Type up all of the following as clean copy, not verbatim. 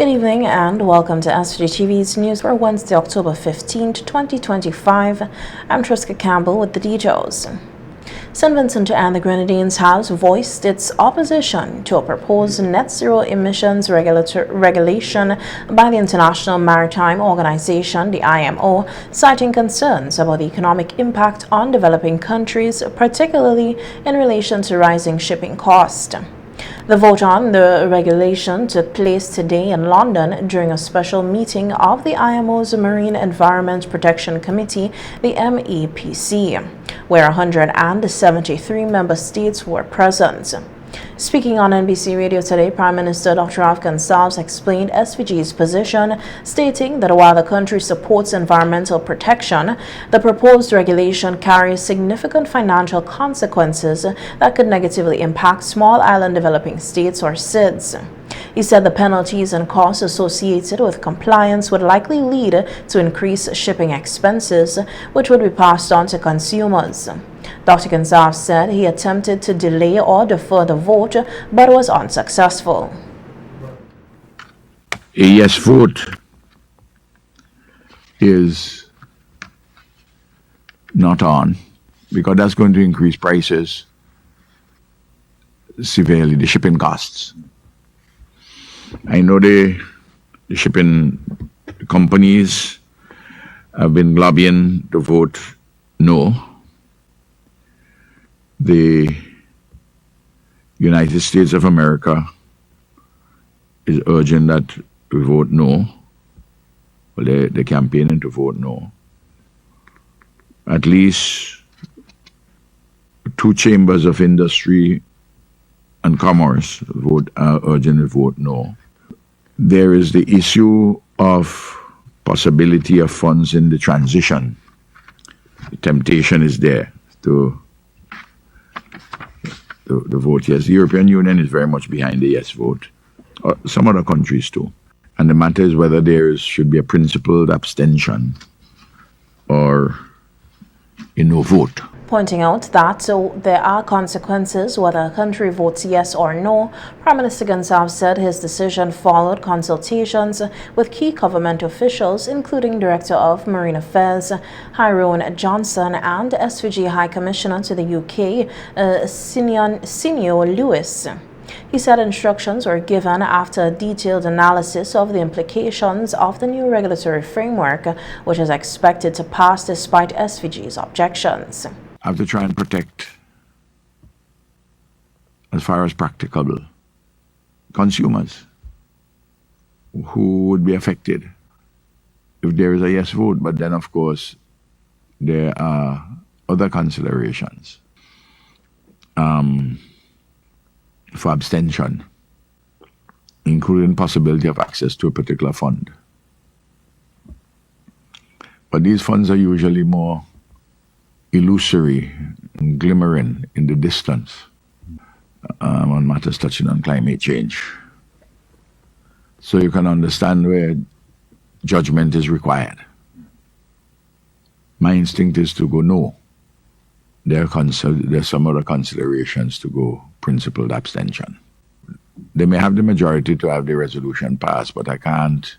Good evening and welcome to SVG-TV's news for Wednesday, October 15, 2025. I'm Triska Campbell with the details. St. Vincent and the Grenadines has voiced its opposition to a proposed net zero emissions regulation by the International Maritime Organization, the IMO, citing concerns about the economic impact on developing countries, particularly in relation to rising shipping costs. The vote on the regulation took place today in London during a special meeting of the IMO's Marine Environment Protection Committee, the MEPC, where 173 member states were present. Speaking on NBC Radio today, Prime Minister Dr. Gonsalves explained SVG's position, stating that while the country supports environmental protection, the proposed regulation carries significant financial consequences that could negatively impact small island developing states or SIDS. He said the penalties and costs associated with compliance would likely lead to increased shipping expenses, which would be passed on to consumers. Dr. Gonsalves said he attempted to delay or defer the vote, but was unsuccessful. A yes vote is not on, because that's going to increase prices severely, the shipping costs. I know the shipping companies have been lobbying to vote no. The United States of America is urging that we vote no. Well, they're campaigning to vote no. At least two chambers of industry and commerce are urging to vote no. There is the issue of possibility of funds in the transition. The temptation is there to vote yes. The European Union is very much behind the yes vote. Some other countries too. And the matter is whether there should be a principled abstention or a no vote. Pointing out that there are consequences whether a country votes yes or no, Prime Minister Gonsalves said his decision followed consultations with key government officials, including Director of Marine Affairs Hyrone Johnson and SVG High Commissioner to the UK, Sinio Lewis. He said instructions were given after a detailed analysis of the implications of the new regulatory framework, which is expected to pass despite SVG's objections. I have to try and protect, as far as practicable, consumers who would be affected if there is a yes vote. But then, of course, there are other considerations for abstention, including possibility of access to a particular fund. But these funds are usually more illusory and glimmering in the distance on matters touching on climate change. So you can understand where judgment is required. My instinct is to go no. There are some other considerations to go principled abstention. They may have the majority to have the resolution passed, but I can't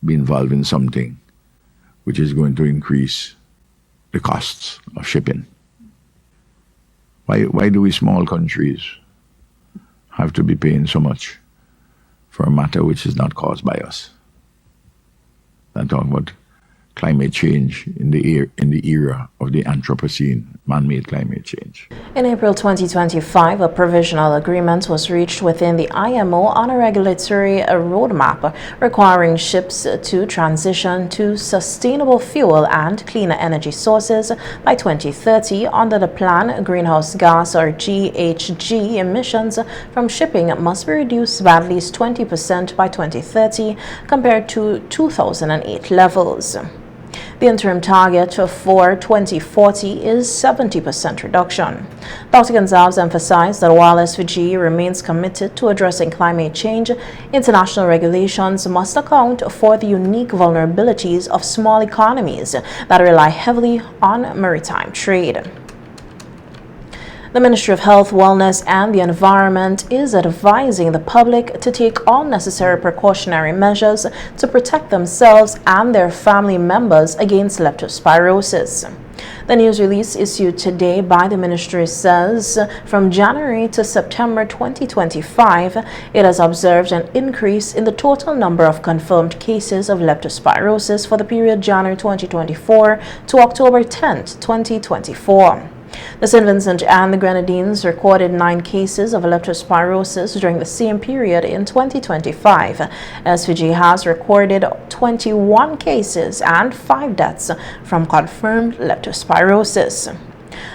be involved in something which is going to increase the costs of shipping. Why do we small countries have to be paying so much for a matter which is not caused by us? I'm talking about climate change in the era of the Anthropocene, man-made climate change. In April 2025, a provisional agreement was reached within the IMO on a regulatory roadmap requiring ships to transition to sustainable fuel and cleaner energy sources by 2030. Under the plan, greenhouse gas or GHG emissions from shipping must be reduced by at least 20% by 2030 compared to 2008 levels. The interim target for 2040 is 70% reduction. Dr. Gonsalves emphasized that while SVG remains committed to addressing climate change, international regulations must account for the unique vulnerabilities of small economies that rely heavily on maritime trade. The Ministry of Health, Wellness and the Environment is advising the public to take all necessary precautionary measures to protect themselves and their family members against leptospirosis. The news release issued today by the ministry says from January to September 2025, it has observed an increase in the total number of confirmed cases of leptospirosis for the period January 2024 to October 10, 2024. The St. Vincent and the Grenadines recorded 9 cases of leptospirosis during the same period in 2025. SVG has recorded 21 cases and 5 deaths from confirmed leptospirosis.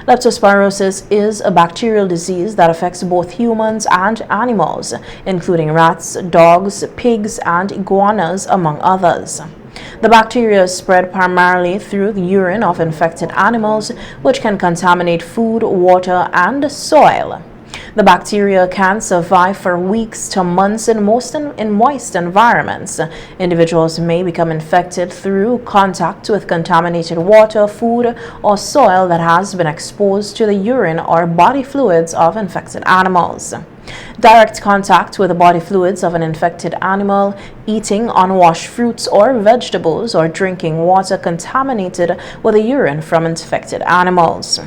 Leptospirosis is a bacterial disease that affects both humans and animals, including rats, dogs, pigs, and iguanas, among others. The bacteria is spread primarily through the urine of infected animals, which can contaminate food, water, and soil. The bacteria can survive for weeks to months in moist environments. Individuals may become infected through contact with contaminated water, food, or soil that has been exposed to the urine or body fluids of infected animals. Direct contact with the body fluids of an infected animal, eating unwashed fruits or vegetables, or drinking water contaminated with the urine from infected animals.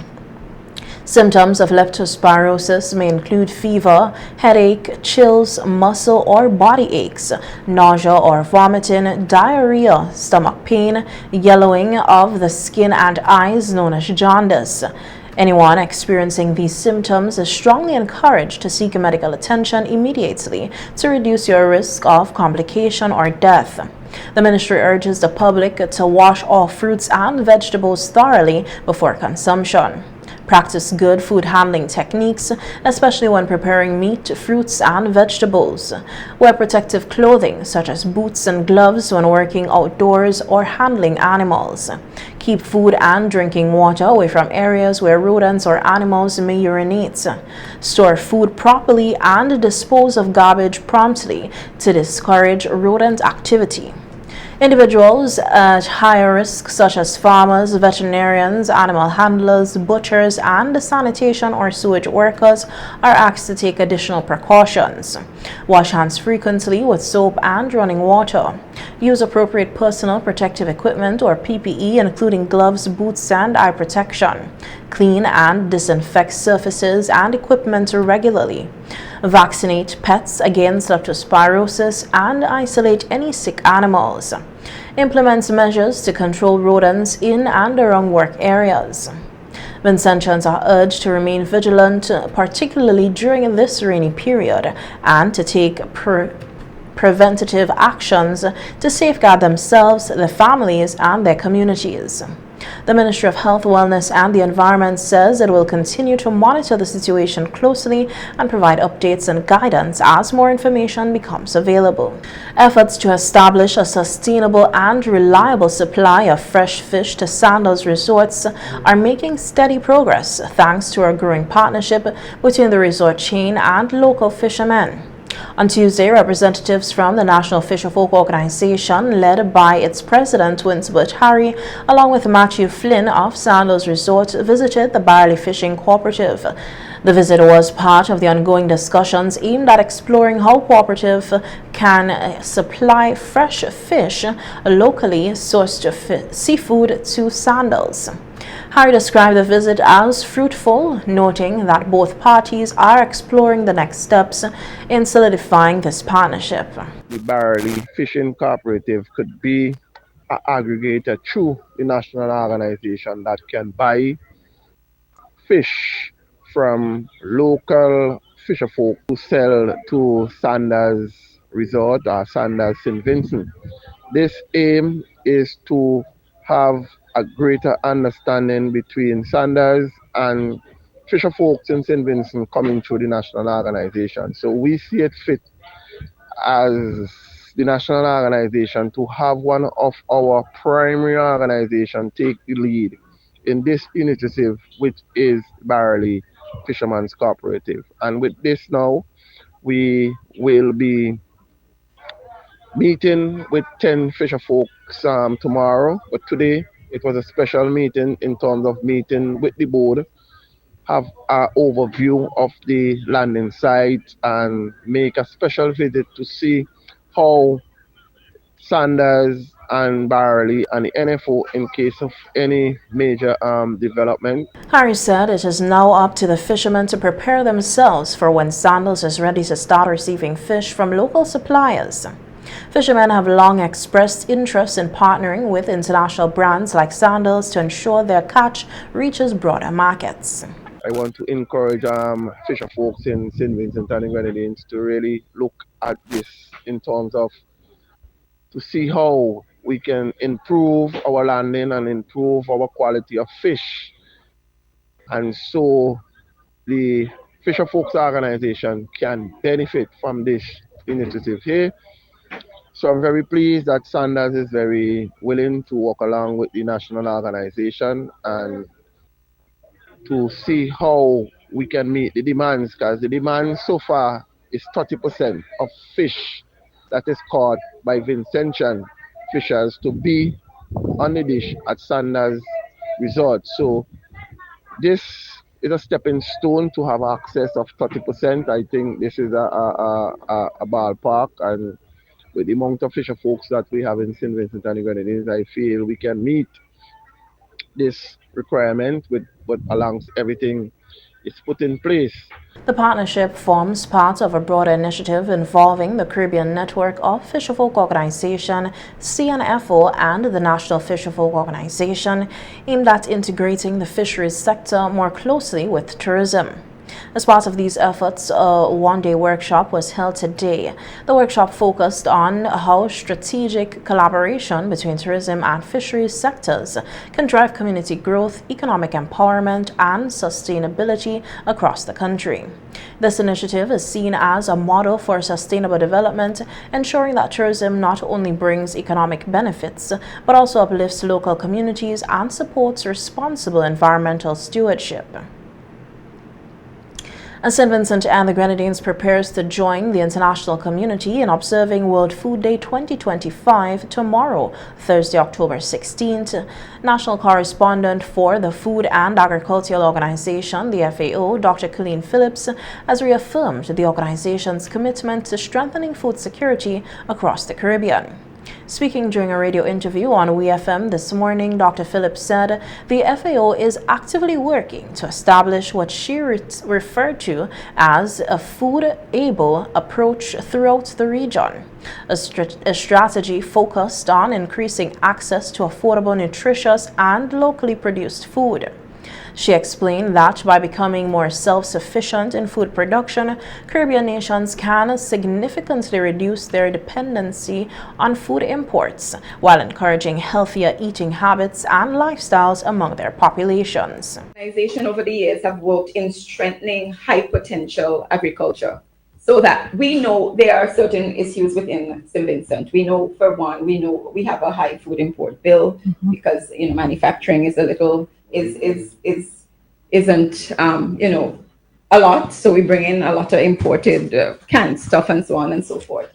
Symptoms of leptospirosis may include fever, headache, chills, muscle or body aches, nausea or vomiting, diarrhea, stomach pain, yellowing of the skin and eyes known as jaundice. Anyone experiencing these symptoms is strongly encouraged to seek medical attention immediately to reduce your risk of complication or death. The ministry urges the public to wash all fruits and vegetables thoroughly before consumption. Practice good food handling techniques, especially when preparing meat, fruits, and vegetables. Wear protective clothing, such as boots and gloves, when working outdoors or handling animals. Keep food and drinking water away from areas where rodents or animals may urinate. Store food properly and dispose of garbage promptly to discourage rodent activity. Individuals at higher risk, such as farmers, veterinarians, animal handlers, butchers, and sanitation or sewage workers, are asked to take additional precautions. Wash hands frequently with soap and running water. Use appropriate personal protective equipment or PPE, including gloves, boots, and eye protection. Clean and disinfect surfaces and equipment regularly. Vaccinate pets against leptospirosis and isolate any sick animals. Implement measures to control rodents in and around work areas. Vincentians are urged to remain vigilant, particularly during this rainy period, and to take preventative actions to safeguard themselves, their families, and their communities. The Ministry of Health, Wellness and the Environment says it will continue to monitor the situation closely and provide updates and guidance as more information becomes available. Efforts to establish a sustainable and reliable supply of fresh fish to Sandals resorts are making steady progress thanks to a growing partnership between the resort chain and local fishermen. On Tuesday, representatives from the National Fisherfolk Organization, led by its president, Winsbert Harry, along with Matthew Flynn of Sandals Resort, visited the Barley Fishing Cooperative. The visit was part of the ongoing discussions aimed at exploring how cooperative can supply fresh fish, locally sourced seafood to Sandals. Harry described the visit as fruitful, noting that both parties are exploring the next steps in solidifying this partnership. The Barley Fishing Cooperative could be an aggregator through the national organization that can buy fish from local fisherfolk to sell to Sanders Resort or Sanders St. Vincent. This aim is to have a greater understanding between Sanders and fisher folks in St. Vincent coming through the national organization. So we see it fit as the national organization to have one of our primary organization take the lead in this initiative, which is Barley Fishermen's Cooperative. And with this now, we will be meeting with 10 fisher folks tomorrow, but today it was a special meeting in terms of meeting with the board have an overview of the landing site and make a special visit to see how Sanders and Barley and the NFO in case of any major development. Harris said it is now up to the fishermen to prepare themselves for when Sandals is ready to start receiving fish from local suppliers. Fishermen have long expressed interest in partnering with international brands like Sandals to ensure their catch reaches broader markets. I want to encourage fisher folks in St. Vincent and the Grenadines to really look at this in terms of to see how we can improve our landing and improve our quality of fish. And so the Fisher Folks Organization can benefit from this initiative here. So I'm very pleased that Sanders is very willing to work along with the national organization and to see how we can meet the demands, because the demand so far is 30% of fish that is caught by Vincentian fishers to be on the dish at Sanders Resort. So this is a stepping stone to have access of 30%. I think this is a ballpark, and with the amount of fisher folks that we have in St. Vincent and the Grenadines, I feel we can meet this requirement with what allows everything is put in place. The partnership forms part of a broader initiative involving the Caribbean Network of Fisherfolk Organization, CNFO, and the National Fisherfolk Organization, aimed at integrating the fisheries sector more closely with tourism. As part of these efforts, a one-day workshop was held today. The workshop focused on how strategic collaboration between tourism and fisheries sectors can drive community growth, economic empowerment, and sustainability across the country. This initiative is seen as a model for sustainable development, ensuring that tourism not only brings economic benefits, but also uplifts local communities and supports responsible environmental stewardship. As St. Vincent and the Grenadines prepares to join the international community in observing World Food Day 2025 tomorrow, Thursday, October 16th, National Correspondent for the Food and Agricultural Organization, the FAO, Dr. Colleen Phillips, has reaffirmed the organization's commitment to strengthening food security across the Caribbean. Speaking during a radio interview on WeFM this morning, Dr. Phillips said the FAO is actively working to establish what she referred to as a food-able approach throughout the region, a strategy focused on increasing access to affordable, nutritious, and locally produced food. She explained that by becoming more self-sufficient in food production, Caribbean nations can significantly reduce their dependency on food imports, while encouraging healthier eating habits and lifestyles among their populations. Organization over the years have worked in strengthening high potential agriculture, so that we know there are certain issues within St. Vincent. We know, for one, we have a high food import bill because manufacturing is a little isn't a lot, so we bring in a lot of imported canned stuff and so on and so forth.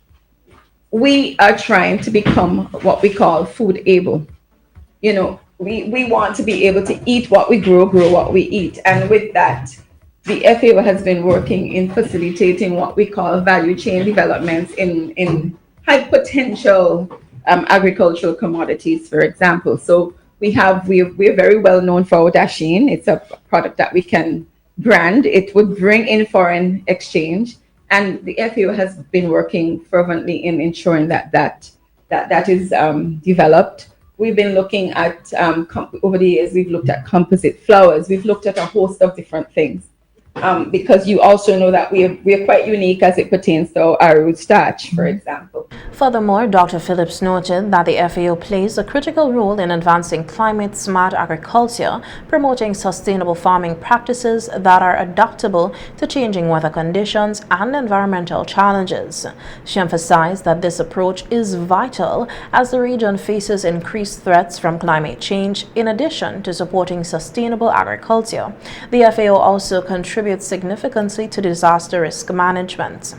We are trying to become what we call food able. We want to be able to eat what we grow what we eat, and with that, the FAO has been working in facilitating what we call value chain developments in high potential agricultural commodities, for example. So we're very well known for our dasheen. It's a product that we can brand. It would bring in foreign exchange, and the FAO has been working fervently in ensuring that is developed. We've been looking at over the years. We've looked at composite flours. We've looked at a host of different things. Because you also know that we are quite unique as it pertains to our root starch, for example. Furthermore, Dr. Phillips noted that the FAO plays a critical role in advancing climate-smart agriculture, promoting sustainable farming practices that are adaptable to changing weather conditions and environmental challenges. She emphasized that this approach is vital as the region faces increased threats from climate change, in addition to supporting sustainable agriculture. The FAO also contributes contribute significantly to disaster risk management.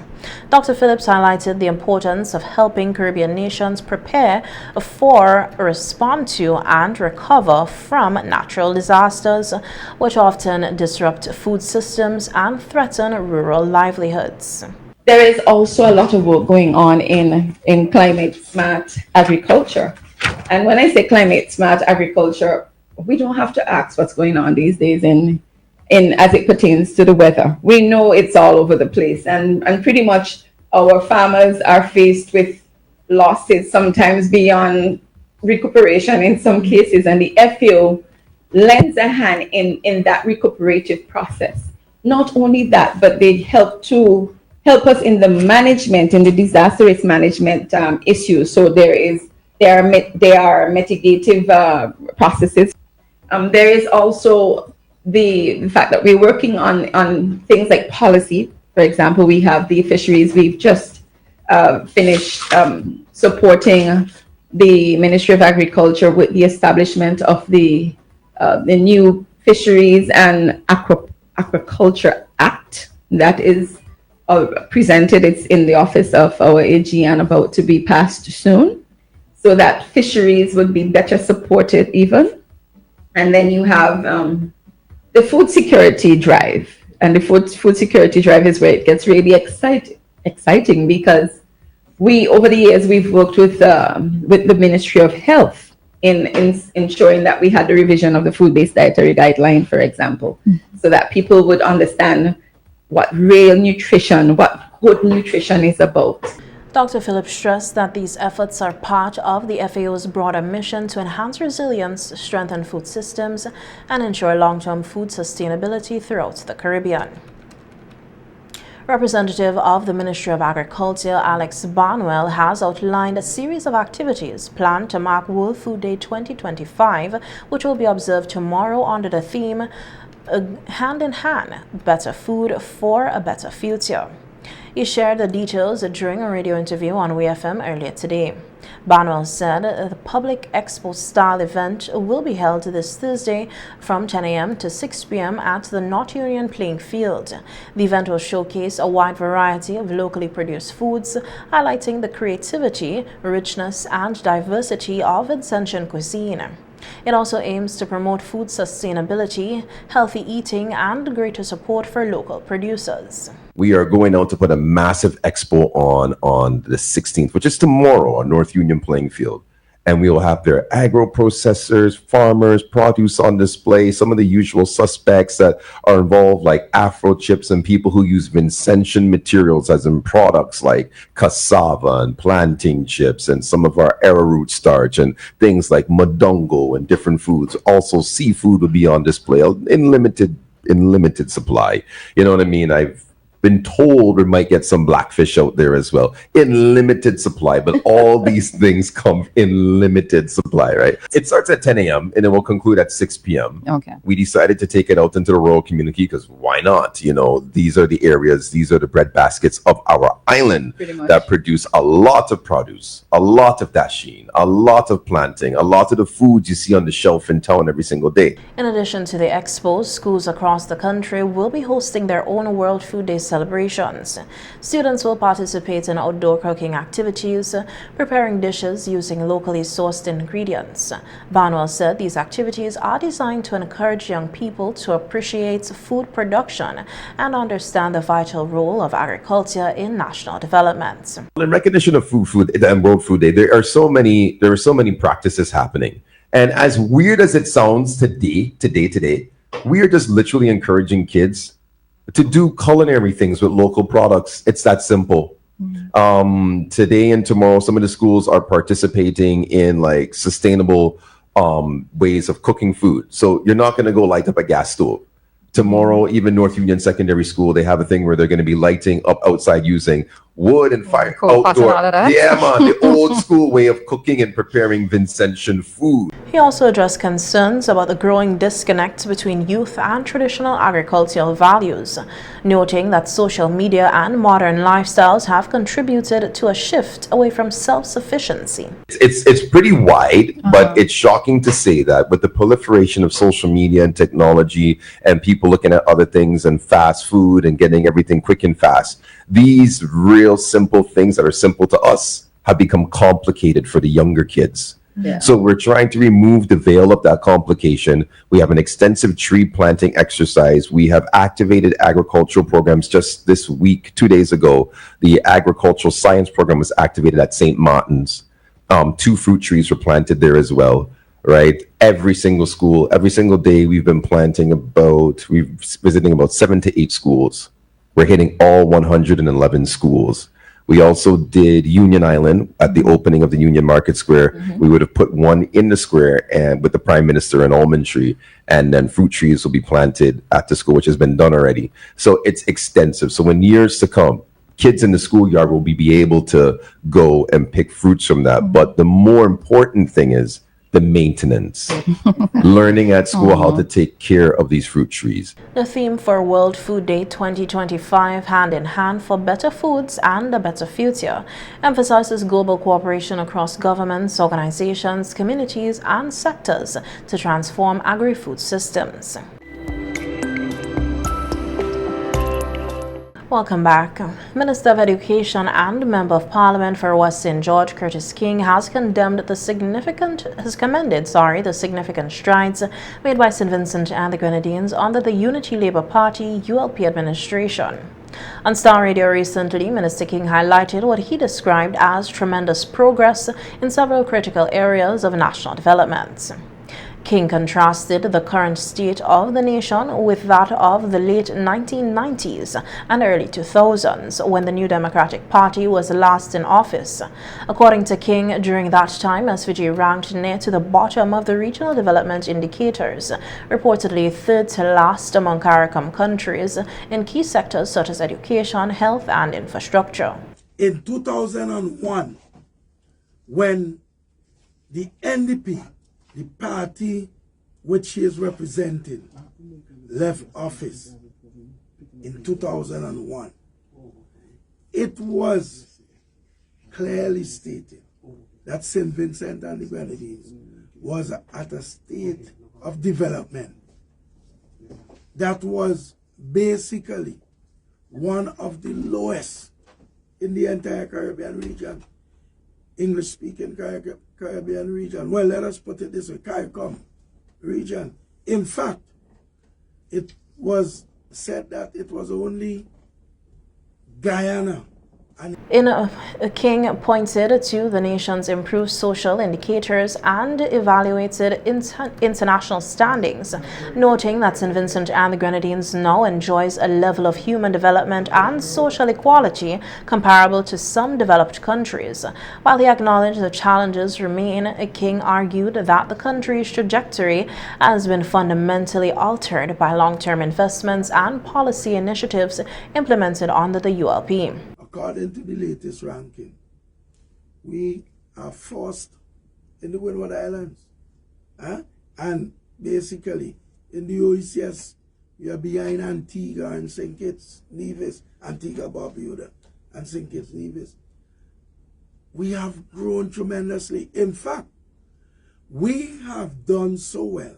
Dr. Phillips highlighted the importance of helping Caribbean nations prepare for, respond to, and recover from natural disasters, which often disrupt food systems and threaten rural livelihoods. There is also a lot of work going on in climate smart agriculture. And when I say climate smart agriculture, we don't have to ask what's going on these days in as it pertains to the weather. We know it's all over the place, and pretty much our farmers are faced with losses sometimes beyond recuperation in some cases, and the FAO lends a hand in that recuperative process. Not only that, but they help us in the management, in the disaster risk management issues. So there are mitigative processes. There is also the fact that we're working on things like policy. For example, we have the fisheries. We've just finished supporting the Ministry of Agriculture with the establishment of the new Fisheries and Aquaculture Act that is presented. It's in the office of our AG and about to be passed soon, so that fisheries would be better supported even. And then you have the food security drive, and the food security drive is where it gets really exciting because over the years we've worked with the Ministry of Health in ensuring that we had the revision of the food-based dietary guideline, for example, so that people would understand what real nutrition, what good nutrition is about. Dr. Phillips stressed that these efforts are part of the FAO's broader mission to enhance resilience, strengthen food systems, and ensure long-term food sustainability throughout the Caribbean. Representative of the Ministry of Agriculture, Alex Barnwell, has outlined a series of activities planned to mark World Food Day 2025, which will be observed tomorrow under the theme, Hand in Hand, Better Food for a Better Future. He shared the details during a radio interview on WFM earlier today. Barnwell said the public expo-style event will be held this Thursday from 10 a.m. to 6 p.m. at the North Union Playing Field. The event will showcase a wide variety of locally produced foods, highlighting the creativity, richness, and diversity of Ascension cuisine. It also aims to promote food sustainability, healthy eating, and greater support for local producers. We are going out to put a massive expo on the 16th, which is tomorrow, on North Union Playing Field. And we will have their agro-processors, farmers, produce on display, some of the usual suspects that are involved, like Afro chips and people who use Vincentian materials as in products like cassava and plantain chips, and some of our arrowroot starch and things like modongo and different foods. Also, seafood will be on display in limited supply. You know what I mean? I've been told we might get some blackfish out there as well in limited supply, but all these things come in limited supply, right? It starts at 10 a.m. and it will conclude at 6 p.m. Okay. We decided to take it out into the rural community because why not? You know, these are the areas, these are the bread baskets of our island that produce a lot of produce, a lot of dasheen, a lot of planting, a lot of the foods you see on the shelf in town every single day. In addition to the expo, schools across the country will be hosting their own World Food Day celebrations. Students will participate in outdoor cooking activities, preparing dishes using locally sourced ingredients. Barnwell said these activities are designed to encourage young people to appreciate food production and understand the vital role of agriculture in national development. In recognition of Food and World Food Day, there are so many practices happening. And as weird as it sounds today, we are just literally encouraging kids to do culinary things with local products. It's that simple. Today and tomorrow, some of the schools are participating in like sustainable ways of cooking food. So you're not going to go light up a gas stove. Tomorrow, even North Union Secondary School, they have a thing where they're going to be lighting up outside using wood and fire, Coal pot and outdoor. all of that. Yeah, man, the old school way of cooking and preparing Vincentian food. He also addressed concerns about the growing disconnect between youth and traditional agricultural values, noting that social media and modern lifestyles have contributed to a shift away from self-sufficiency. It's pretty wide, but it's shocking to say that with the proliferation of social media and technology and people looking at other things and fast food and getting everything quick and fast, these real simple things that are simple to us have become complicated for the younger kids. Yeah. So we're trying to remove the veil of that complication. We have an extensive tree planting exercise. We have activated agricultural programs. Just this week, 2 days ago, the agricultural science program was activated at St. Martin's. 2 fruit trees were planted there as well, right? Every single school, every single day, we're visiting about 7 to 8 schools. We're hitting all 111 schools. We also did Union Island at the opening of the Union Market Square. We would have put one in the square and with the Prime Minister an almond tree, and then fruit trees will be planted at the school, which has been done already. So it's extensive. So in years to come, kids in the schoolyard will be able to go and pick fruits from that. But the more important thing is the maintenance, learning at school how to take care of these fruit trees. The theme for World Food Day 2025, Hand in Hand for Better Foods and a Better Future, emphasizes global cooperation across governments, organizations, communities, and sectors to transform agri-food systems. Welcome back. Minister of Education and Member of Parliament for West St. George, Curtis King, has commended the significant strides made by St. Vincent and the Grenadines under the Unity Labour Party ULP administration. On Star Radio recently, Minister King highlighted what he described as tremendous progress in several critical areas of national development. King contrasted the current state of the nation with that of the late 1990s and early 2000s, when the New Democratic Party was last in office. According to King, during that time, SVG ranked near to the bottom of the regional development indicators, reportedly third to last among CARICOM countries in key sectors such as education, health, and infrastructure. In 2001, when the NDP, the party which he is representing, left office in 2001, it was clearly stated that St. Vincent and the Grenadines was at a state of development that was basically one of the lowest in the entire Caribbean region, English-speaking Caribbean region. Well, let us put it this way, CARICOM region. In fact, it was said that it was only Guyana. King pointed to the nation's improved social indicators and evaluated international standings, noting that St. Vincent and the Grenadines now enjoys a level of human development and social equality comparable to some developed countries. While he acknowledged the challenges remain, King argued that the country's trajectory has been fundamentally altered by long-term investments and policy initiatives implemented under the ULP. According to the latest ranking, we are first in the Windward Islands. And basically, in the OECS, we are behind Antigua and St. Kitts, Nevis, Antigua, Barbuda, and St. Kitts, Nevis. We have grown tremendously. In fact, we have done so well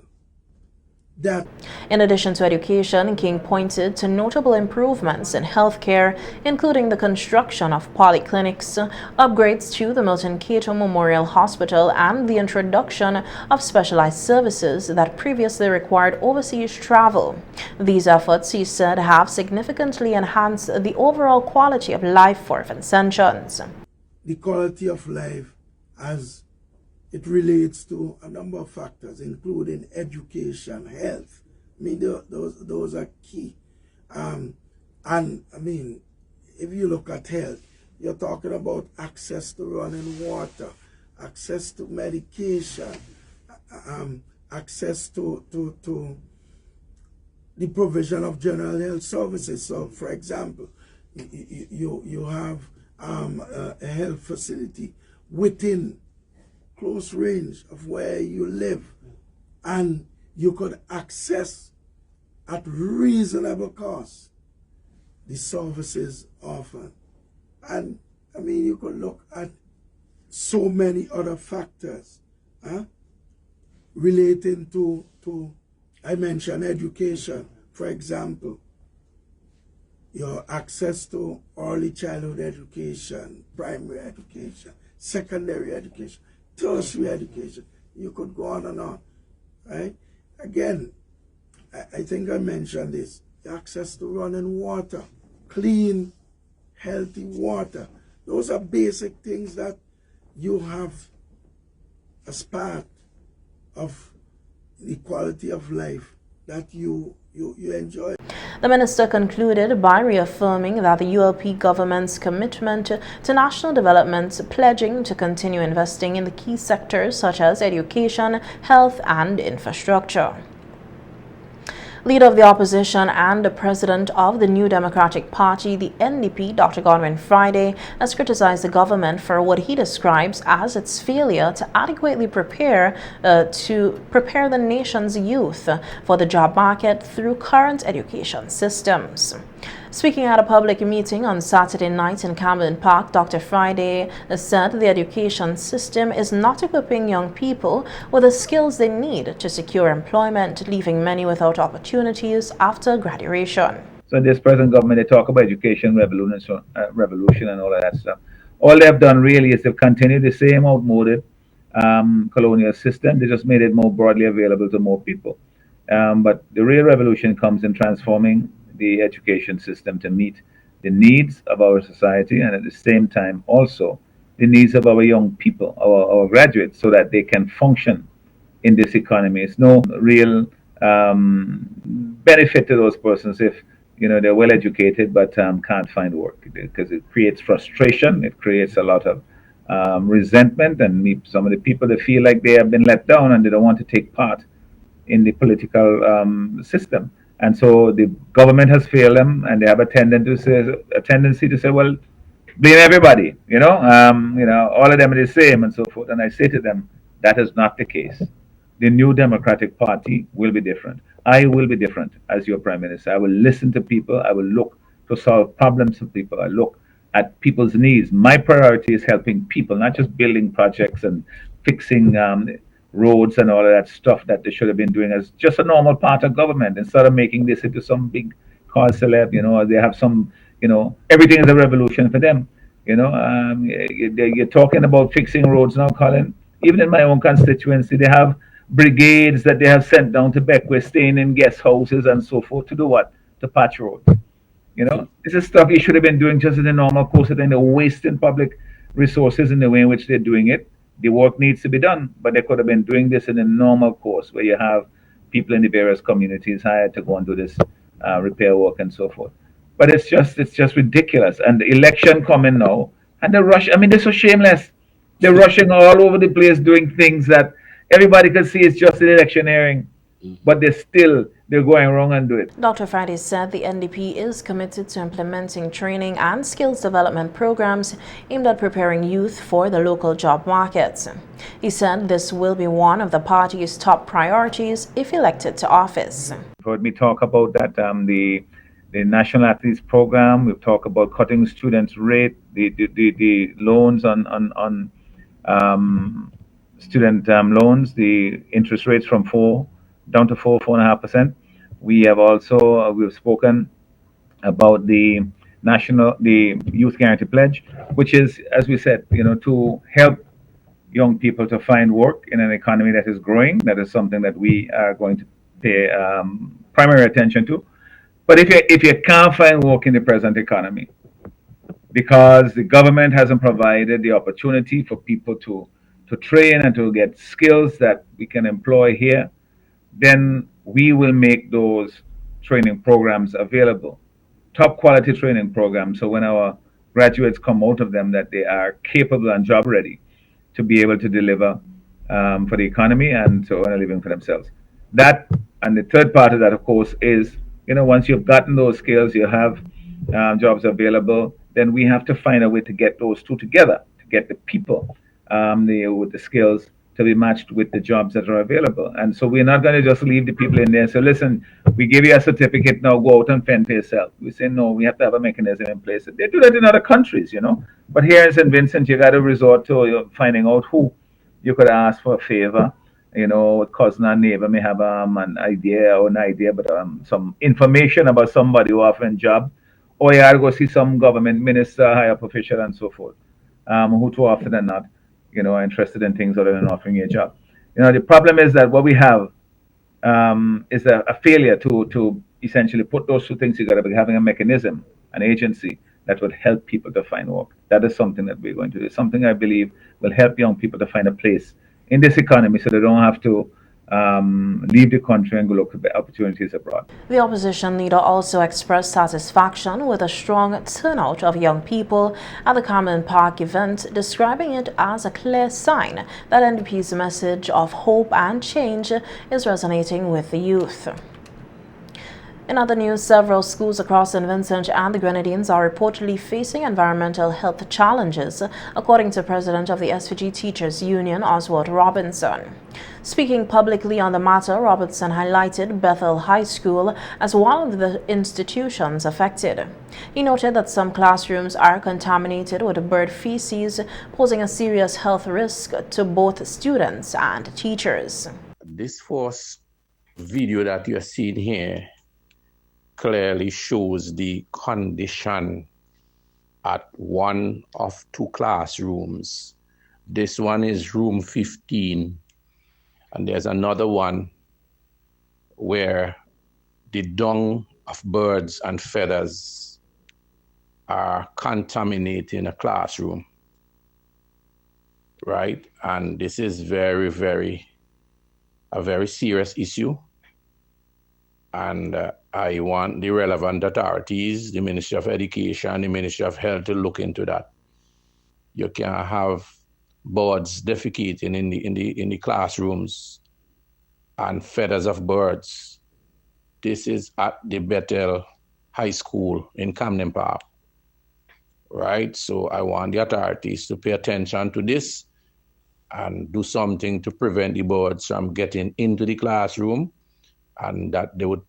that... In addition to education, King pointed to notable improvements in healthcare, including the construction of polyclinics, upgrades to the Milton Cato Memorial Hospital, and the introduction of specialized services that previously required overseas travel. These efforts, he said, have significantly enhanced the overall quality of life for Vincentians. The quality of life as it relates to a number of factors, including education, health. I mean, those are key. And I mean, if you look at health, you're talking about access to running water, access to medication, access to the provision of general health services. So, for example, you have a health facility within close range of where you live, and you could access at reasonable cost the services offered. And I mean, you could look at so many other factors relating to, I mentioned education, for example, your access to early childhood education, primary education, secondary education, tertiary education. You could go on and on, right? Again, I think I mentioned this, access to running water, clean, healthy water. Those are basic things that you have as part of the quality of life that you enjoy. The minister concluded by reaffirming that the ULP government's commitment to national development, pledging to continue investing in the key sectors such as education, health, and infrastructure. Leader of the opposition and the president of the New Democratic Party, the NDP, Dr. Godwin Friday, has criticized the government for what he describes as its failure to adequately prepare the nation's youth for the job market through current education systems. Speaking at a public meeting on Saturday night in Camden Park, Dr. Friday said the education system is not equipping young people with the skills they need to secure employment, leaving many without opportunities after graduation. So in this present government, they talk about education revolution and all of that stuff. All they have done really is they've continued the same outmoded colonial system. They just made it more broadly available to more people. But the real revolution comes in transforming the education system to meet the needs of our society, and at the same time also the needs of our young people, our graduates, so that they can function in this economy. It's no real benefit to those persons if they're well educated but can't find work, because it creates frustration, it creates a lot of resentment, and some of the people that feel like they have been let down and they don't want to take part in the political system. And so the government has failed them, and they have a tendency to say, well, blame everybody, all of them are the same and so forth. And I say to them, that is not the case. The New Democratic Party will be different. I will be different as your Prime Minister. I will listen to people. I will look to solve problems of people. I look at people's needs. My priority is helping people, not just building projects and fixing roads and all of that stuff that they should have been doing as just a normal part of government, instead of making this into some big cause celeb. They have some, everything is a revolution for them. You're talking about fixing roads now, Colin. Even in my own constituency, they have brigades that they have sent down to Beckwith, staying in guest houses and so forth to do what? To patch roads. This is stuff you should have been doing just in the normal course, and they're wasting public resources in the way in which they're doing it. The work needs to be done, but they could have been doing this in a normal course where you have people in the various communities hired to go and do this repair work and so forth. But it's just ridiculous. And the election coming now, and the rush. I mean, they're so shameless. They're rushing all over the place, doing things that everybody can see it's just an electioneering, but they're going wrong and do it. Dr. Friday said the NDP is committed to implementing training and skills development programs aimed at preparing youth for the local job markets. He said this will be one of the party's top priorities if elected to office. You've heard me talk about that, the National Athletes Program. We've talked about cutting students' rate, the loans on student loans, the interest rates from 4% down to 4.5%. We have also we've spoken about the Youth Guarantee Pledge, which is, as we said, to help young people to find work in an economy that is growing. That is something that we are going to pay primary attention to. But if you can't find work in the present economy, because the government hasn't provided the opportunity for people to train and to get skills that we can employ here, then we will make those training programs available, top quality training programs, so when our graduates come out of them, that they are capable and job ready to be able to deliver for the economy and to earn a living for themselves. That, and the third part of that, of course, is once you've gotten those skills, you have jobs available, then we have to find a way to get those two together, to get the people with the skills to be matched with the jobs that are available. And so we're not going to just leave the people in there and say, listen, we give you a certificate, now go out and fend for yourself. We say, no, we have to have a mechanism in place. They do that in other countries, you know. But here in St. Vincent, you got to resort to finding out who you could ask for a favor. You know, a cousin or neighbor may have an idea, but some information about somebody who offering job, or you got to go see some government minister, higher official, and so forth, who too often than not, you know, are interested in things other than offering you a job. You know, the problem is that what we have is a failure to essentially put those two things together by having a mechanism, an agency that would help people to find work. That is something that we're going to do. Something I believe will help young people to find a place in this economy so they don't have to leave the country and go look for opportunities abroad. The opposition leader also expressed satisfaction with a strong turnout of young people at the Common Park event, describing it as a clear sign that NDP's message of hope and change is resonating with the youth. In other news, several schools across St. Vincent and the Grenadines are reportedly facing environmental health challenges, according to President of the SVG Teachers Union, Oswald Robinson. Speaking publicly on the matter, Robinson highlighted Bethel High School as one of the institutions affected. He noted that some classrooms are contaminated with bird feces, posing a serious health risk to both students and teachers. This first video that you're seeing here clearly shows the condition at one of two classrooms. This one is room 15, and there's another one where the dung of birds and feathers are contaminating a classroom, right? And this is a very serious issue. And I want the relevant authorities, the Ministry of Education, the Ministry of Health to look into that. You can't have birds defecating in the classrooms and feathers of birds. This is at the Bethel High School in Camden Park, right? So I want the authorities to pay attention to this and do something to prevent the birds from getting into the classroom, and that they would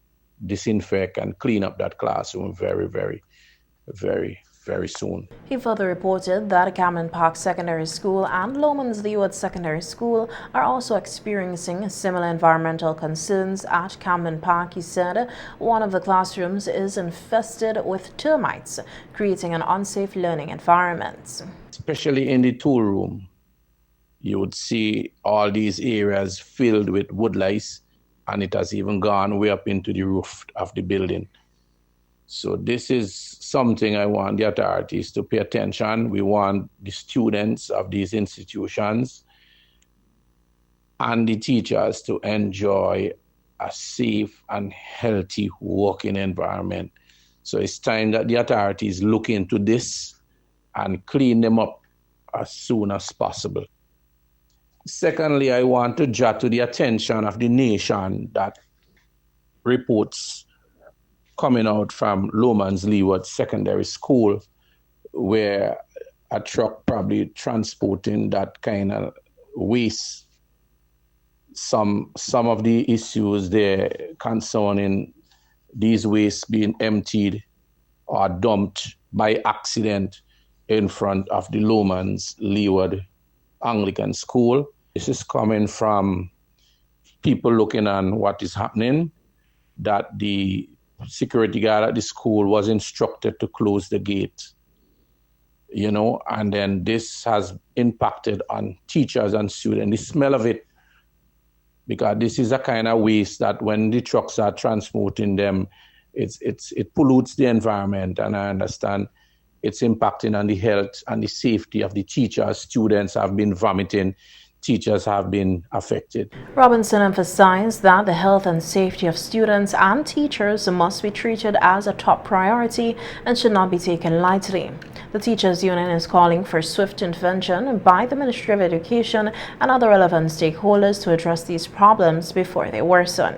disinfect and clean up that classroom very, very, very, very soon. He further reported that Camden Park Secondary School and Lomans Leeward Secondary School are also experiencing similar environmental concerns. At Camden Park, he said one of the classrooms is infested with termites, creating an unsafe learning environment. Especially in the tool room, you would see all these areas filled with woodlice, and it has even gone way up into the roof of the building. So this is something I want the authorities to pay attention. We want the students of these institutions and the teachers to enjoy a safe and healthy working environment. So it's time that the authorities look into this and clean them up as soon as possible. Secondly, I want to draw to the attention of the nation that reports coming out from Lomans Leeward Secondary School, where a truck probably transporting that kind of waste. Some of the issues there concerning these wastes being emptied or dumped by accident in front of the Lomans Leeward Anglican School. This is coming from people looking on what is happening, that the security guard at the school was instructed to close the gate, you know, and then this has impacted on teachers and students. The smell of it, because this is a kind of waste that when the trucks are transporting them, it pollutes the environment, and I understand it's impacting on the health and the safety of the teachers. Students have been vomiting. Teachers have been affected. Robinson emphasized that the health and safety of students and teachers must be treated as a top priority and should not be taken lightly. The Teachers Union is calling for swift intervention by the Ministry of Education and other relevant stakeholders to address these problems before they worsen.